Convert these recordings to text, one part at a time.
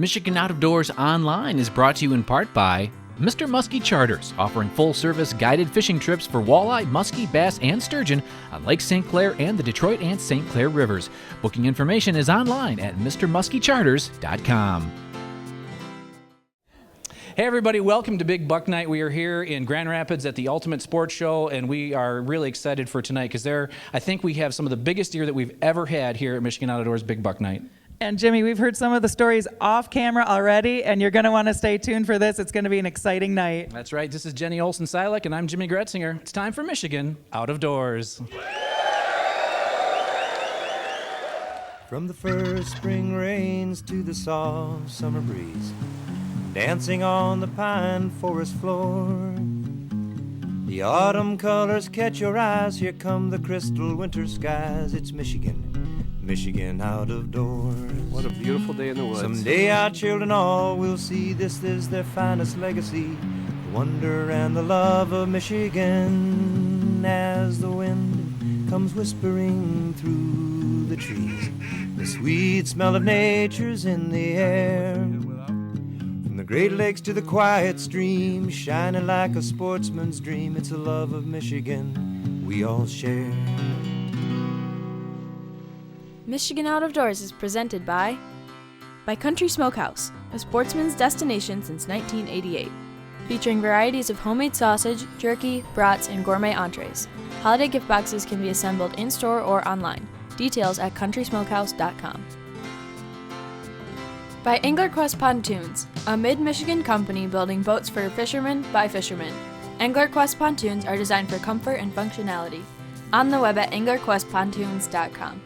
Michigan Out of Doors Online is brought to you in part by Mr. Muskie Charters, offering full-service guided fishing trips for walleye, muskie, bass, and sturgeon on Lake St. Clair and the Detroit and St. Clair rivers. Booking information is online at mrmuskiecharters.com. Hey everybody, welcome to Big Buck Night. We are here in Grand Rapids at the Ultimate Sports Show, and we are really excited for tonight because I think we have some of the biggest deer that we've ever had here at Michigan Out of Doors Big Buck Night. And Jimmy, we've heard some of the stories off camera already, and you're going to want to stay tuned for this. It's going to be an exciting night. That's right. This is Jenny Olsen-Silek, and I'm Jimmy Gretzinger. It's time for Michigan Out of Doors. From the first spring rains to the soft summer breeze, dancing on the pine forest floor, the autumn colors catch your eyes. Here come the crystal winter skies. It's Michigan out of doors. What a beautiful day in the woods. Someday our children all will see this is their finest legacy, the wonder and the love of Michigan. As the wind comes whispering through the trees, the sweet smell of nature's in the air. From the Great Lakes to the quiet stream, shining like a sportsman's dream, it's a love of Michigan we all share. Michigan Out of Doors is presented by Country Smokehouse, a sportsman's destination since 1988. Featuring varieties of homemade sausage, jerky, brats, and gourmet entrees. Holiday gift boxes can be assembled in-store or online. Details at countrysmokehouse.com. By Angler Quest Pontoons, a mid-Michigan company building boats for fishermen by fishermen. Angler Quest Pontoons are designed for comfort and functionality. On the web at anglerquestpontoons.com.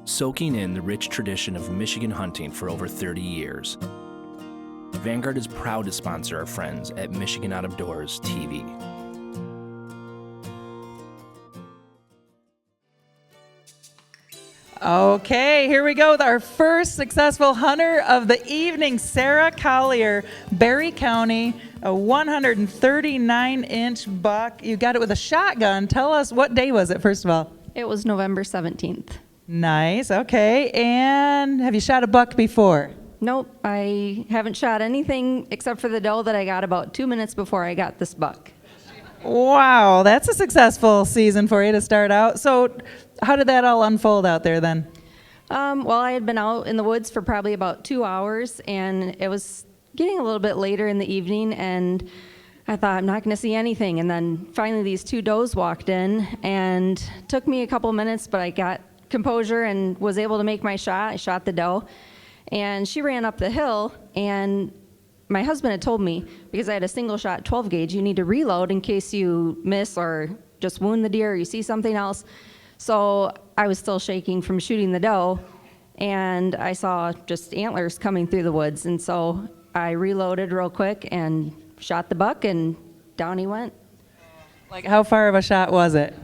Soaking in the rich tradition of Michigan hunting for over 30 years. Vanguard is proud to sponsor our friends at Michigan Out of Doors TV. Okay, here we go with our first successful hunter of the evening, Sara Collier, Berry County, a 139-inch buck. You got it with a shotgun. Tell us, what day was it, first of all? It was November 17th. Nice, okay. And have you shot a buck before? Nope, I haven't shot anything except for the doe that I got about 2 minutes before I got this buck. Wow, that's a successful season for you to start out. So how did that all unfold out there then? Well, I had been out in the woods for probably about 2 hours, and it was getting a little bit later in the evening, and I thought, I'm not going to see anything. And then finally these two does walked in, and it took me a couple minutes, but I got composure and was able to make my shot. I shot the doe, and she ran up the hill, and my husband had told me, because I had a single shot 12 gauge, you need to reload in case you miss or just wound the deer or you see something else. So I was still shaking from shooting the doe, and I saw just antlers coming through the woods, and so I reloaded real quick and shot the buck, and down he went. Like, how far of a shot was it?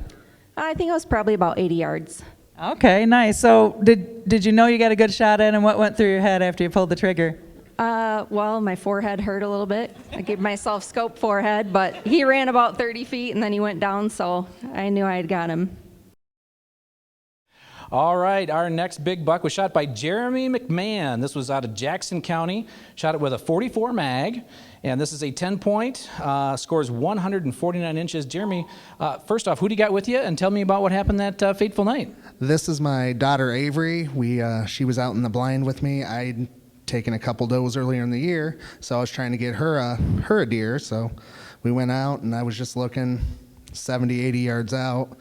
I think it was probably about 80 yards. Okay, nice. So did you know you got a good shot in, and what went through your head after you pulled the trigger? Well, my forehead hurt a little bit. I gave myself scope forehead, but he ran about 30 feet, and then he went down, so I knew I had got him. All right, our next big buck was shot by Jeremy McMahon. This was out of Jackson County. Shot it with a 44 mag, and this is a 10-point, scores 149 inches. Jeremy, first off, who do you got with you, and tell me about what happened that fateful night. This is my daughter Avery. She was out in the blind with me. I'd taken a couple does earlier in the year, so I was trying to get her a deer. So we went out, and I was just looking 70, 80 yards out,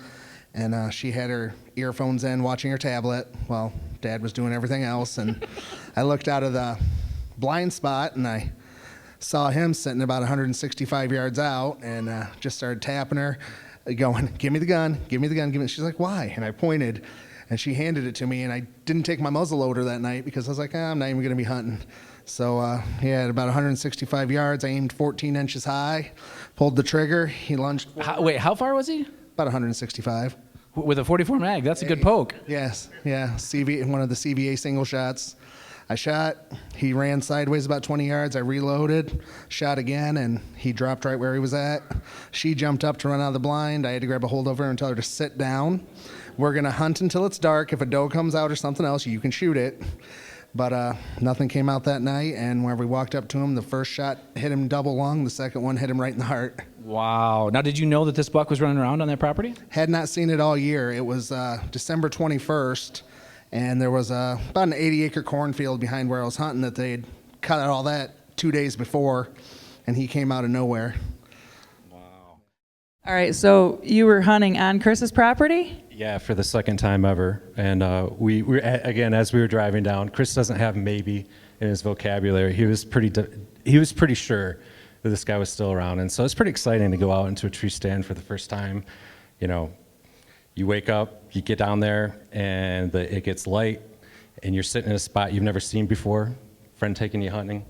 and she had her earphones in watching her tablet while Dad was doing everything else. And I looked out of the blind spot, and I saw him sitting about 165 yards out, and just started tapping her, going, give me the gun, give me the gun, give me. She's like, why? And I pointed, and she handed it to me, and I didn't take my muzzle loader that night because I was like, I'm not even going to be hunting. So at about 165 yards, I aimed 14 inches high, pulled the trigger, he lunged. Wait, how far was he? About 165. With a 44 mag, that's a good poke. Yes, yeah, one of the CVA single shots. I shot, he ran sideways about 20 yards, I reloaded, shot again, and he dropped right where he was at. She jumped up to run out of the blind. I had to grab a hold of her and tell her to sit down. we're going to hunt until it's dark. If a doe comes out or something else, you can shoot it. But nothing came out that night, and whenever we walked up to him, the first shot hit him double lung, the second one hit him right in the heart. Wow. Now, did you know that this buck was running around on that property? Had not seen it all year. It was December 21st, and there was about an 80-acre cornfield behind where I was hunting that they'd cut out all that 2 days before, and he came out of nowhere. All right, so you were hunting on Chris's property? Yeah, for the second time ever. And we again, as we were driving down, Chris doesn't have maybe in his vocabulary. He was pretty sure that this guy was still around. And so it's pretty exciting to go out into a tree stand for the first time. You know, you wake up, you get down there, and it gets light, and you're sitting in a spot you've never seen before, friend taking you hunting,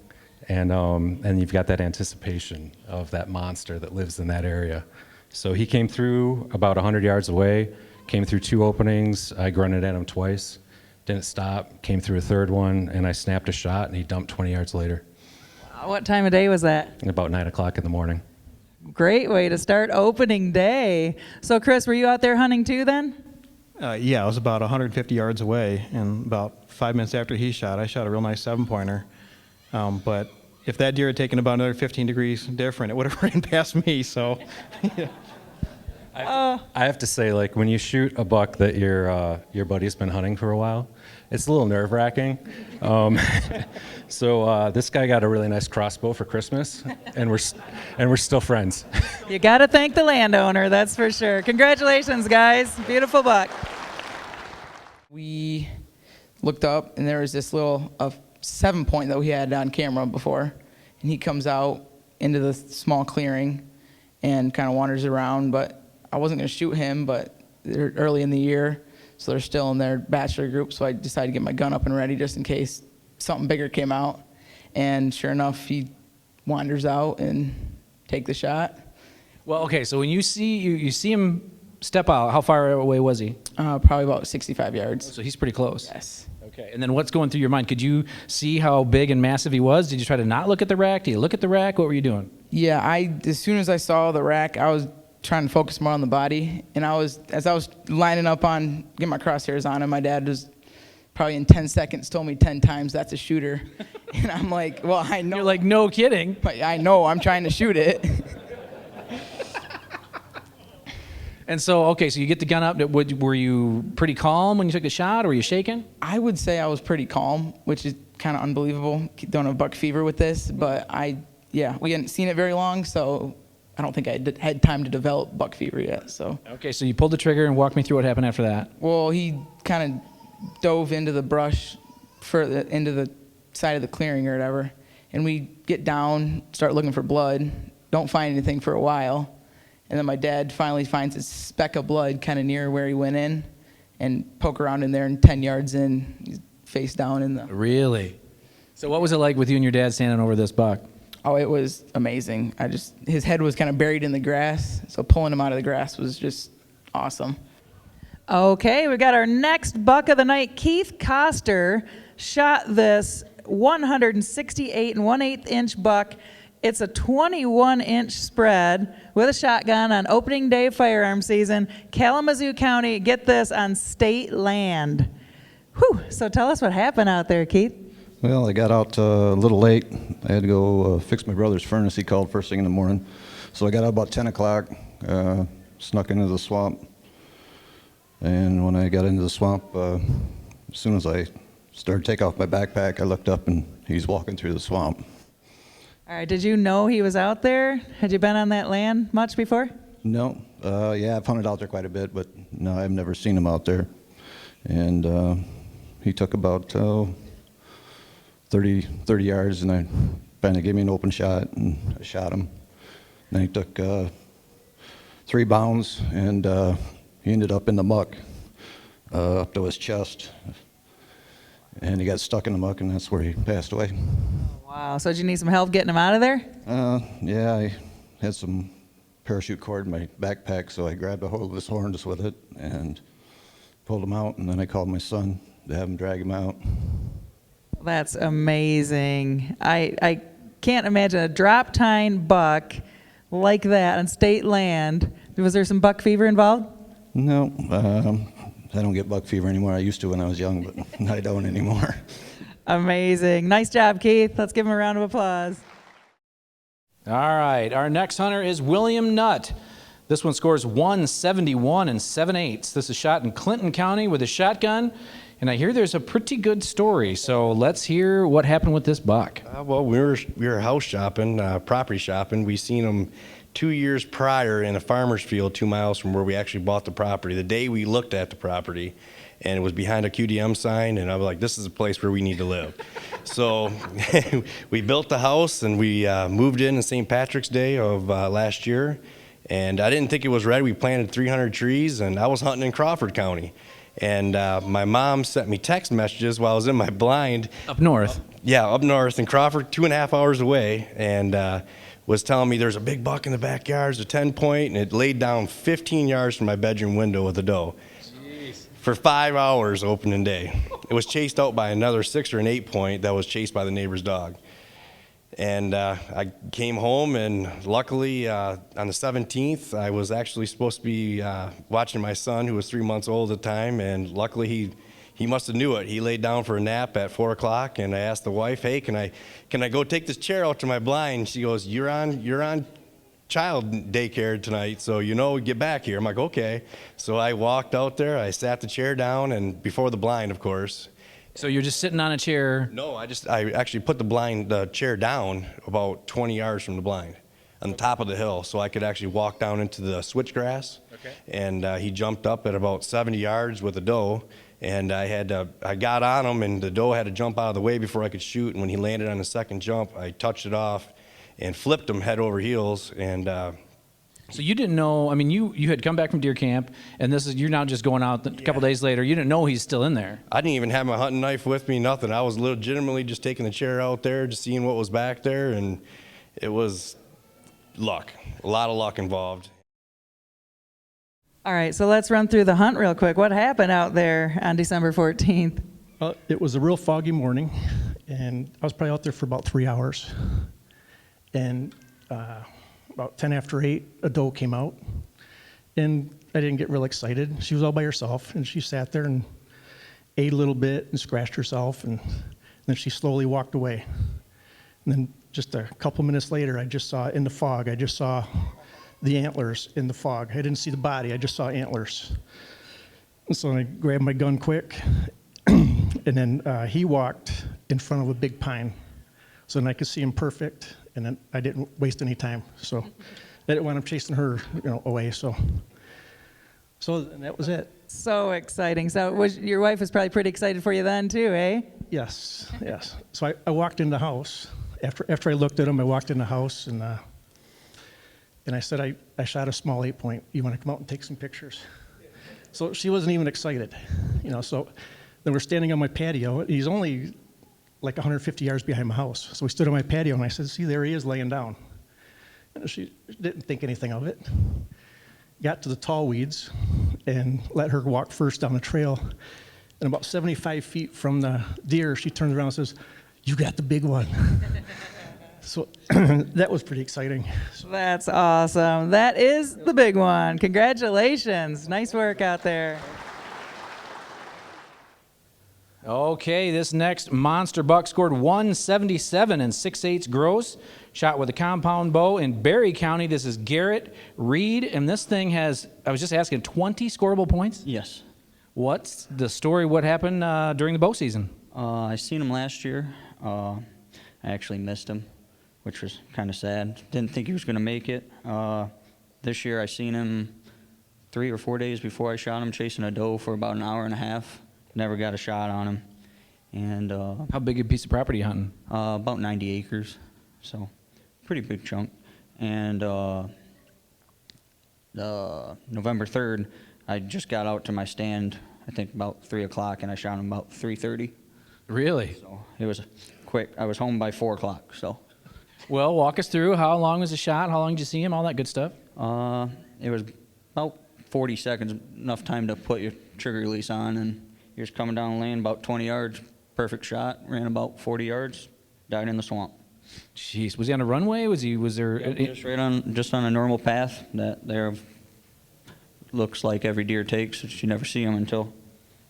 and you've got that anticipation of that monster that lives in that area. So he came through about 100 yards away, came through 2 openings. I grunted at him twice, didn't stop, came through a third one, and I snapped a shot, and he dumped 20 yards later. What time of day was that? About 9 o'clock in the morning. Great way to start opening day. So, Chris, were you out there hunting too then? Yeah, I was about 150 yards away, and about 5 minutes after he shot, I shot a real nice 7-pointer. But if that deer had taken about another 15 degrees different, it would have ran past me, so... yeah. I have to say, like, when you shoot a buck that your buddy's been hunting for a while, it's a little nerve-wracking. So this guy got a really nice crossbow for Christmas, and we're still friends. You got to thank the landowner, that's for sure. Congratulations, guys. Beautiful buck. We looked up, and there was this little 7-point that we had on camera before, and he comes out into the small clearing and kind of wanders around, but I wasn't going to shoot him, but they're early in the year, so they're still in their bachelor group, so I decided to get my gun up and ready just in case something bigger came out. And sure enough, he wanders out and take the shot. Well, okay, so when you see him step out, how far away was he? Probably about 65 yards. So he's pretty close. Yes. Okay, and then what's going through your mind? Could you see how big and massive he was? Did you try to not look at the rack? Did you look at the rack? What were you doing? Yeah, as soon as I saw the rack, I was trying to focus more on the body, and as I was lining up on getting my crosshairs on him, my dad was probably in 10 seconds told me 10 times that's a shooter. And I'm like, well, I know. You're like, no kidding. But I know I'm trying to shoot it. And so, okay, so you get the gun up. Were you pretty calm when you took the shot, or were you shaking? I would say I was pretty calm, which is kind of unbelievable. Don't have buck fever with this, but we hadn't seen it very long, so I don't think I had time to develop buck fever yet. So. Okay, so you pulled the trigger and walk me through what happened after that. Well, he kind of dove into the brush, further into the side of the clearing or whatever, and we get down, start looking for blood, don't find anything for a while, and then my dad finally finds a speck of blood kind of near where he went in, and poke around in there, and 10 yards in, he's face down in the... Really? So what was it like with you and your dad standing over this buck? Oh, it was amazing. His head was kind of buried in the grass, so pulling him out of the grass was just awesome. Okay, we got our next buck of the night. Keith Koster shot this 168 1/8 inch buck. It's a 21-inch spread with a shotgun on opening day firearm season, Kalamazoo County. Get this, on state land. Whew, so tell us what happened out there, Keith. Well, I got out a little late. I had to go fix my brother's furnace. He called first thing in the morning. So I got out about 10 o'clock, snuck into the swamp. And when I got into the swamp, as soon as I started to take off my backpack, I looked up and he's walking through the swamp. All right, did you know he was out there? Had you been on that land much before? No. Yeah, I've hunted out there quite a bit, but no, I've never seen him out there. And he took about 30 yards, and I finally gave me an open shot, and I shot him. Then he took 3 bounds, and he ended up in the muck up to his chest. And he got stuck in the muck, and that's where he passed away. Wow, so did you need some help getting him out of there? Yeah, I had some parachute cord in my backpack, so I grabbed a hold of his horns with it and pulled him out, and then I called my son to have him drag him out. That's amazing. I can't imagine a drop tine buck like that on state land. Was there some buck fever involved? No, I don't get buck fever anymore. I used to when I was young, but I don't anymore. Amazing. Nice job, Keith. Let's give him a round of applause. All right, our next hunter is William Nutt. This one scores 171 and 7/8. This is shot in Clinton County with a shotgun, and I hear there's a pretty good story. So let's hear what happened with this buck. Well, we were house shopping, property shopping. We seen him 2 years prior in a farmer's field 2 miles from where we actually bought the property. The day we looked at the property, and it was behind a QDM sign, and I was like, this is a place where we need to live. So we built the house, and we moved in on St. Patrick's Day of last year, and I didn't think it was ready. We planted 300 trees, and I was hunting in Crawford County. And my mom sent me text messages while I was in my blind. Up north? Up north in Crawford, 2.5 hours away, and was telling me there's a big buck in the backyard, it's a 10-point, and it laid down 15 yards from my bedroom window with a doe. For 5 hours opening day. It was chased out by another 6 or an 8-point that was chased by the neighbor's dog. And I came home, and luckily on the 17th, I was actually supposed to be watching my son, who was 3 months old at the time, and luckily he must have knew it. He laid down for a nap at 4 o'clock, and I asked the wife, hey, can I go take this chair out to my blind? She goes, you're on child daycare tonight, so get back here. I'm like, okay. So I walked out there, I sat the chair down, and before the blind, of course. So you're just sitting on a chair? No, I actually put the chair down about 20 yards from the blind on the top of the hill, so I could actually walk down into the switchgrass. Okay. And he jumped up at about 70 yards with a doe, and I got on him, and the doe had to jump out of the way before I could shoot, and when he landed on the second jump, I touched it off and flipped him head over heels. And so you didn't know, I mean, you had come back from deer camp, and you're now just going out a couple days later. You didn't know he's still in there. I didn't even have my hunting knife with me, nothing. I was legitimately just taking the chair out there, just seeing what was back there, and it was luck, a lot of luck involved. All right, so let's run through the hunt real quick. What happened out there on December 14th? It was a real foggy morning, and I was probably out there for about 3 hours. And about 10 after 8, a doe came out, and I didn't get real excited. She was all by herself, and she sat there and ate a little bit and scratched herself, and then she slowly walked away. And then just a couple minutes later, I just saw in the fog, I just saw the antlers in the fog. I didn't see the body, I just saw antlers. And so I grabbed my gun quick, and then he walked in front of a big pine. So then I could see him perfect, and then I didn't waste any time. So I didn't want him chasing her, away. So that was it. So exciting. So your wife was probably pretty excited for you then too, eh? Yes. So I walked in the house. After I looked at him, I walked in the house, and I said, I shot a small 8-point. You want to come out and take some pictures? So she wasn't even excited, So then we're standing on my patio. He's only like 150 yards behind my house. So we stood on my patio, and I said, see, there he is laying down. And she didn't think anything of it. Got to the tall weeds and let her walk first down the trail. And about 75 feet from the deer, she turns around and says, you got the big one. So that was pretty exciting. That's awesome. That is the big one. Congratulations. Nice work out there. Okay, this next monster buck scored 177 and 6/8 gross, shot with a compound bow in Berry County. This is Garrett Reed, and this thing has, I was just asking, 20 scoreable points? Yes. What's the story? What happened during the bow season? I seen him last year. I actually missed him, which was kind of sad. Didn't think he was going to make it. This year I seen him 3 or 4 days before I shot him chasing a doe for about an hour and a half. Never got a shot on him. And how big a piece of property you hunting? About 90 acres, so pretty big chunk. And November 3rd, I just got out to my stand, I think about 3 o'clock, and I shot him about 3:30. Really? So it was quick. I was home by 4 o'clock, so. Well, walk us through. How long was the shot? How long did you see him? All that good stuff? It was about 40 seconds, enough time to put your trigger release on, and he was coming down the lane about 20 yards, perfect shot, ran about 40 yards, died in the swamp. Jeez, was he on a runway? Was there? Yeah, just on a normal path that there looks like every deer takes, but you never see them until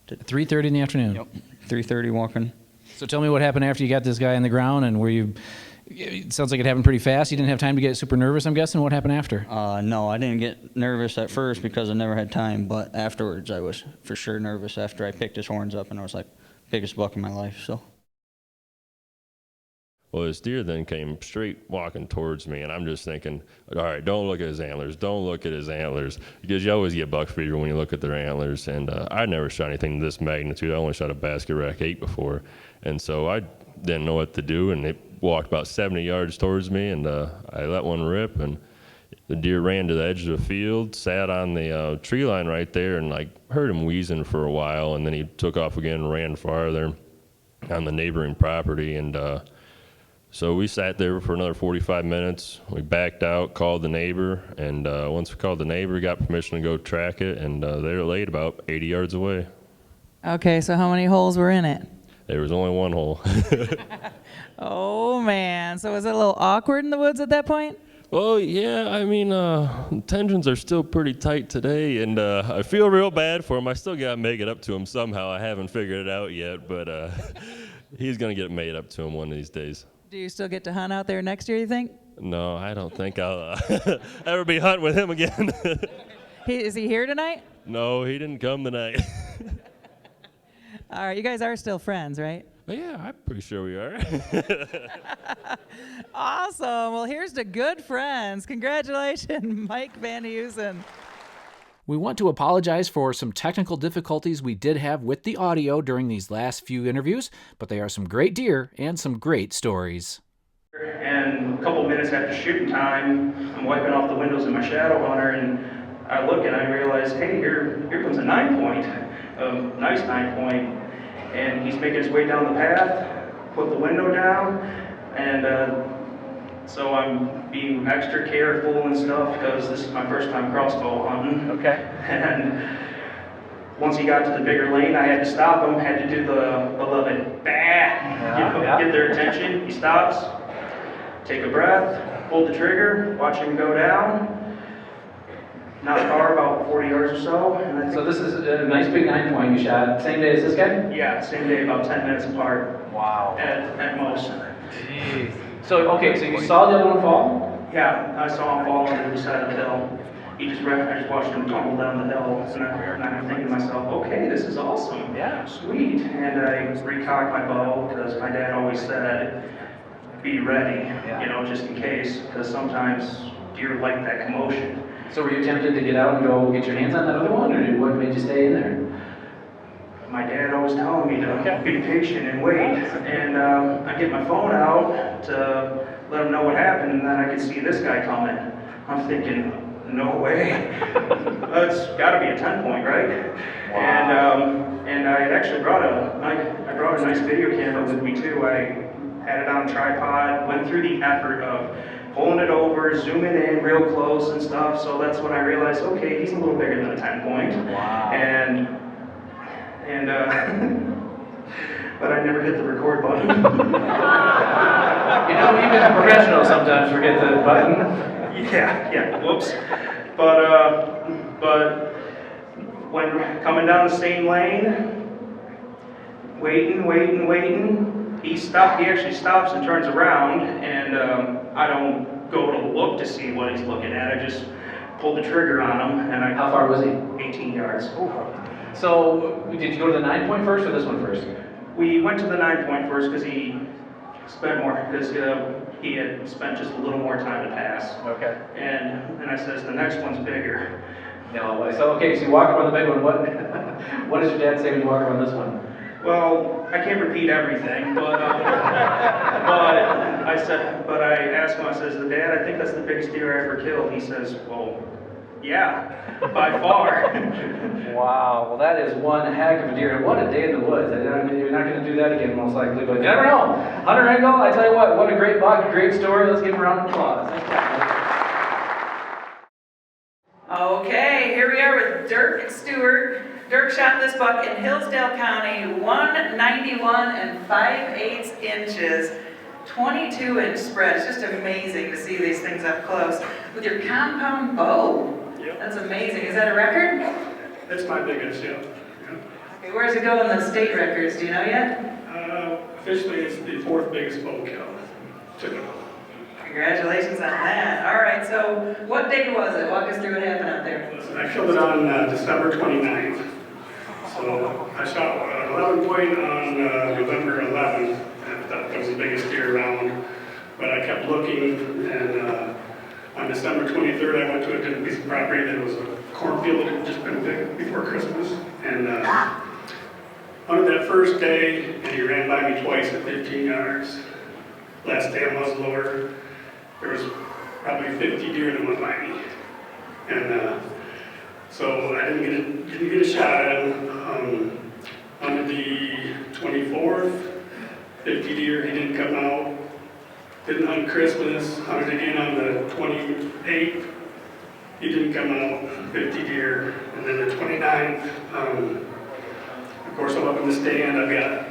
Did 3:30 in the afternoon. Yep, 3:30 walking. So tell me what happened after you got this guy on the ground, and were you? It sounds like it happened pretty fast. You didn't have time to get super nervous, I'm guessing. What happened after? No, I didn't get nervous at first because I never had time, but afterwards I was for sure nervous after I picked his horns up, and I was like, biggest buck in my life, so. Well, this deer then came straight walking towards me, and I'm just thinking, all right, don't look at his antlers. Don't look at his antlers. Because you always get buck fever when you look at their antlers. And I never shot anything this magnitude. I only shot a basket rack 8 before. And so I didn't know what to do, and it walked about 70 yards towards me, and I let one rip, and the deer ran to the edge of the field, sat on the tree line right there, and I heard him wheezing for a while, and then he took off again and ran farther on the neighboring property. And so we sat there for another 45 minutes. We backed out, called the neighbor, and once we called the neighbor, we got permission to go track it, and they were laid about 80 yards away. Okay, so how many holes were in it? There was only one hole. Oh, man. So was it a little awkward in the woods at that point? Well, yeah, I mean, tensions are still pretty tight today, and I feel real bad for him. I still got to make it up to him somehow. I haven't figured it out yet, but he's going to get made up to him one of these days. Do you still get to hunt out there next year, you think? No, I don't think I'll ever be hunting with him again. Is he here tonight? No, he didn't come tonight. All right, you guys are still friends, right? Yeah, I'm pretty sure we are. Awesome. Well, here's to good friends. Congratulations, Mike Van Heusen. We want to apologize for some technical difficulties we did have with the audio during these last few interviews, but they are some great deer and some great stories. And a couple minutes after shooting time, I'm wiping off the windows in my shadow hunter, and I look and I realize, hey, here comes a 9-point, a nice 9-point, and he's making his way down the path, put the window down, and so I'm being extra careful and stuff because this is my first time crossbow hunting. Okay. And once he got to the bigger lane, I had to stop him, had to do the beloved bah, get their attention. He stops, take a breath, pull the trigger, watch him go down. Not far, about 40 yards or so. And I think So this is a nice big 9-point you shot. Same day as this guy? yeah, same day, about 10 minutes apart. Wow. At most. Jeez. So, okay, so you saw the other one fall? Yeah, I saw him fall on the side of the hill. I just watched him tumble down the hill, and I'm thinking to myself, okay, this is awesome. Yeah. Sweet. And I recocked my bow, because my dad always said, be ready, just in case, because sometimes deer like that commotion. So were you tempted to get out and go get your hands on that other one, or what made you stay in there? My dad always telling me to be patient and wait, and I get my phone out to let him know what happened, and then I could see this guy coming. I'm thinking, no way. That's got to be a 10-point, right? Wow. And I had actually brought a nice video camera with me too. I had it on a tripod, went through the effort of pulling it over, zooming in real close and stuff. So that's when I realized, okay, he's a little bigger than a 10-point. Wow. And but I never hit the record button. Even a professional sometimes forget the button. Yeah, whoops. But when coming down the same lane, waiting, he actually stops and turns around, and I don't go to look to see what he's looking at. I just pull the trigger on him, and How far was he? 18 yards. So did you go to the 9-point first or this one first? We went to the 9-point first because he spent more, because he had spent just a little more time to pass. Okay. And I says, the next one's bigger. No, so you walk around the big one. What does your dad say when you walk around this one? Well, I can't repeat everything, but I asked him, I says, Dad, I think that's the biggest deer I ever killed. He says, well, yeah, by far. Wow, well that is one heck of a deer, and what a day in the woods. I mean, you're not going to do that again most likely, but you never know. Hunter Engel, I tell you what a great buck, a great story. Let's give him a round of applause. Okay, here we are with Dirk Stewart. Dirk shot this buck in Hillsdale County, 191 5/8 inches, 22-inch spread. It's just amazing to see these things up close with your compound bow. Yep. That's amazing. Is that a record? That's my biggest, yeah. Okay, where's it go in the state records? Do you know yet? Officially, it's the 4th biggest bull kill. Typical. Congratulations on that. All right, so what day was it? Walk us through what happened out there. I killed it on December 29th. So I shot an 11 point on November 11th. I thought that was the biggest deer around. But I kept looking, and on December 23rd, I went to a different piece of property that was a cornfield that had just been picked before Christmas. And on that first day, and he ran by me twice at 15 yards. Last day I was lower. There was probably 50 deer that went by me. And so I didn't get a shot at him. On the 24th, 50 deer, he didn't come out. Didn't hunt Christmas, hunted again on the 28th. He didn't come out, 50 deer. And then the 29th, of course I'm up in the stand, I've got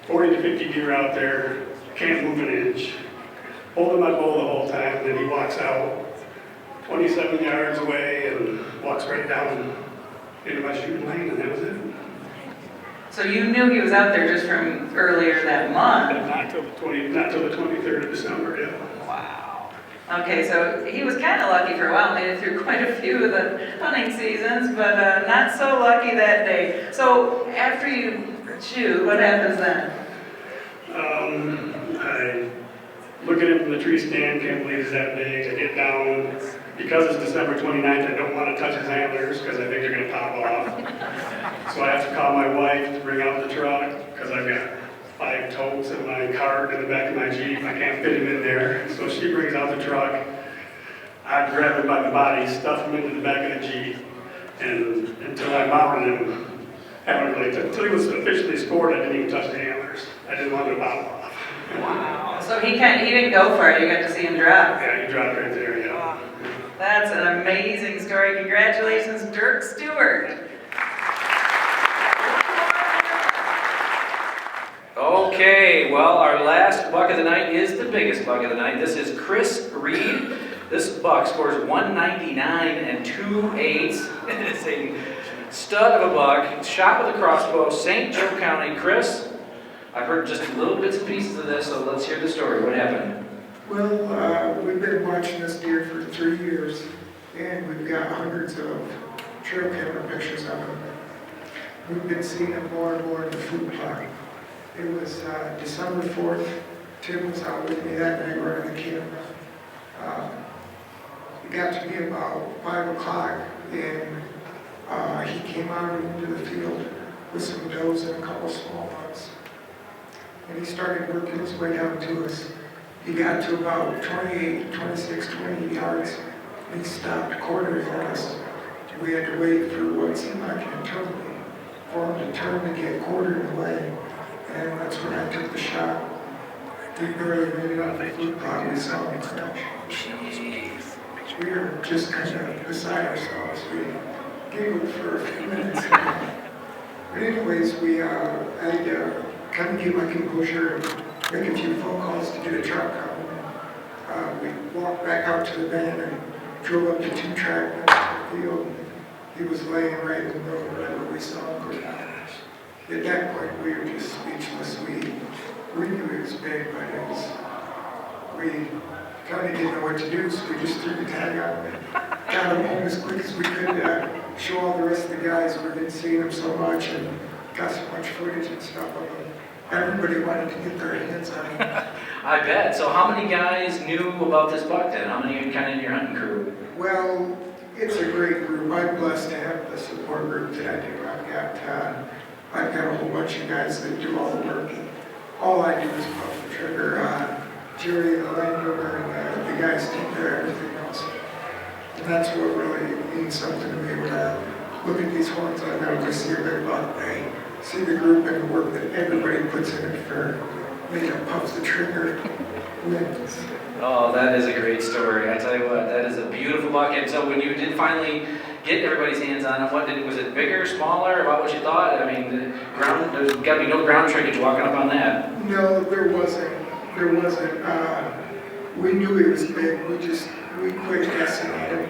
40 to 50 deer out there, can't move an inch. Holding my bow the whole time, and then he walks out 27 yards away and walks right down into my shooting lane, and that was it. So you knew he was out there just from earlier that month? Not till the 23rd of December, yeah. Wow. Okay, so he was kind of lucky for a while, made it through quite a few of the hunting seasons, but not so lucky that day. So after you shoot, what happens then? I look at him from the tree stand, can't believe he's that big. I get down, because it's December 29th, I don't want to touch his antlers because I think they're going to pop off. So I have to call my wife to bring out the truck because I've got 5 totes in my cart in the back of my Jeep. I can't fit him in there. So she brings out the truck. I grab him by the body, stuff him into the back of the Jeep, and until I mounted him, until he was officially scored, I didn't even touch the antlers. I didn't want him to pop off. Wow. So he didn't go for it, you got to see him drop. Yeah, he dropped right there, yeah. Wow. That's an amazing story. Congratulations, Dirk Stewart. Okay, well, our last buck of the night is the biggest buck of the night. This is Chris Reed. This buck scores 199 2/8. It is a stud of a buck, shot with a crossbow, St. Joe County. Chris, I've heard just little bits and pieces of this, so let's hear the story. What happened? Well, we've been watching this deer for 3 years, and we've got hundreds of trail camera pictures of him. We've been seeing him more and more in the food plot. It was December 4th. Tim was out with me that night running the camera. It got to be about 5 o'clock, and he came out into the field with some does and a couple small ones. And he started working his way down to us. He got to about 28 yards, and he stopped quartering on us. We had to wait for what seemed like an eternity for him to turn to get quartered away. And that's when I took the shot. We barely made it out of the food plot. We saw him crash. We were just kind of beside ourselves. We giggled for a few minutes. But anyways, I kind of get my composure and make a few phone calls to get a truck out. We walked back out to the van and drove up the 2-track next to the field. He was laying right in the middle of the road where we saw him go down. At that point, we were just speechless. We knew he was big, but we kind of didn't know what to do, so we just threw the tag out and got him home as quick as we could show all the rest of the guys. We've been seeing him so much and got so much footage and stuff of him. Everybody wanted to get their hands on him. I bet. So how many guys knew about this buck then? How many kind of in your hunting crew? Well, it's a great group. I'm blessed to have the support group that I do. I've got a whole bunch of guys that do all the work. All I do is puff the trigger. Jerry, the landowner, and the guys take care of everything else. And that's what really means something to me when I look at these horns. I know I see a big buck. I see the group and the work that everybody puts in it for me to puff the trigger wins. Oh, that is a great story. I tell you what, that is a beautiful buck. And so when you did finally get everybody's hands on it, was it bigger, smaller, about what you thought? I mean, there's got to be no ground shrinkage walking up on that. No, there wasn't. We knew he was big. We quit guessing at him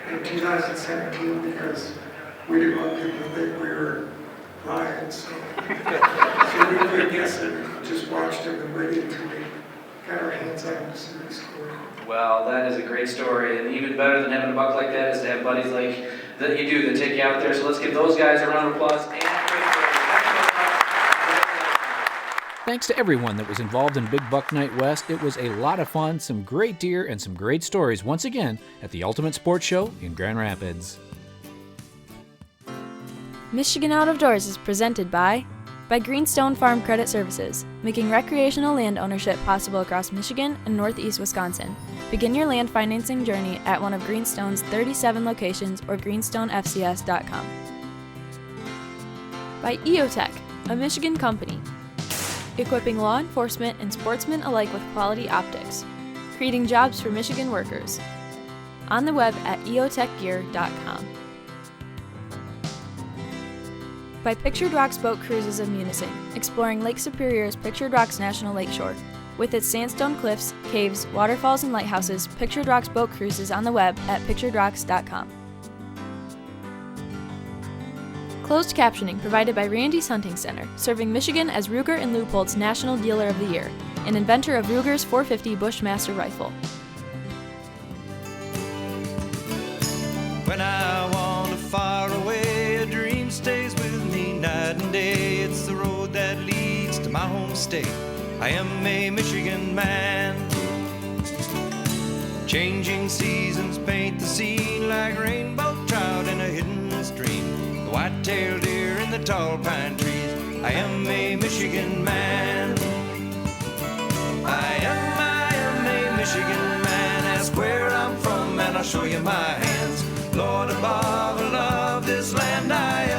in 2017 because we didn't want people to think we were lions. So we played yesterday, just watched them and waited until we got our hands on them to see the score. Well, that is a great story, and even better than having a buck like that is to have buddies like that you do that take you out there. So let's give those guys a round of applause. And Thanks to everyone that was involved in Big Buck Night West. It was a lot of fun, some great deer, and some great stories once again at the Ultimate Sports Show in Grand Rapids. Michigan Out of Doors is presented by Greenstone Farm Credit Services, making recreational land ownership possible across Michigan and northeast Wisconsin. Begin your land financing journey at one of Greenstone's 37 locations or greenstonefcs.com. By EOTech, a Michigan company, equipping law enforcement and sportsmen alike with quality optics, creating jobs for Michigan workers. On the web at eotechgear.com. By Pictured Rocks Boat Cruises of Munising, exploring Lake Superior's Pictured Rocks National Lakeshore. With its sandstone cliffs, caves, waterfalls, and lighthouses, Pictured Rocks Boat Cruises on the web at picturedrocks.com. Closed captioning provided by Randy's Hunting Center, serving Michigan as Ruger and Leupold's National Dealer of the Year, an inventor of Ruger's 450 Bushmaster rifle. When I wander far away, a dream stays with me night and day. It's the road that leads to my home state. I am a Michigan man. Changing seasons paint the scene like rainbow trout in a hidden stream. The white-tailed deer in the tall pine trees. I am a Michigan man. I am a Michigan man. Ask where I'm from and I'll show you my hands. Lord above, I love this land. I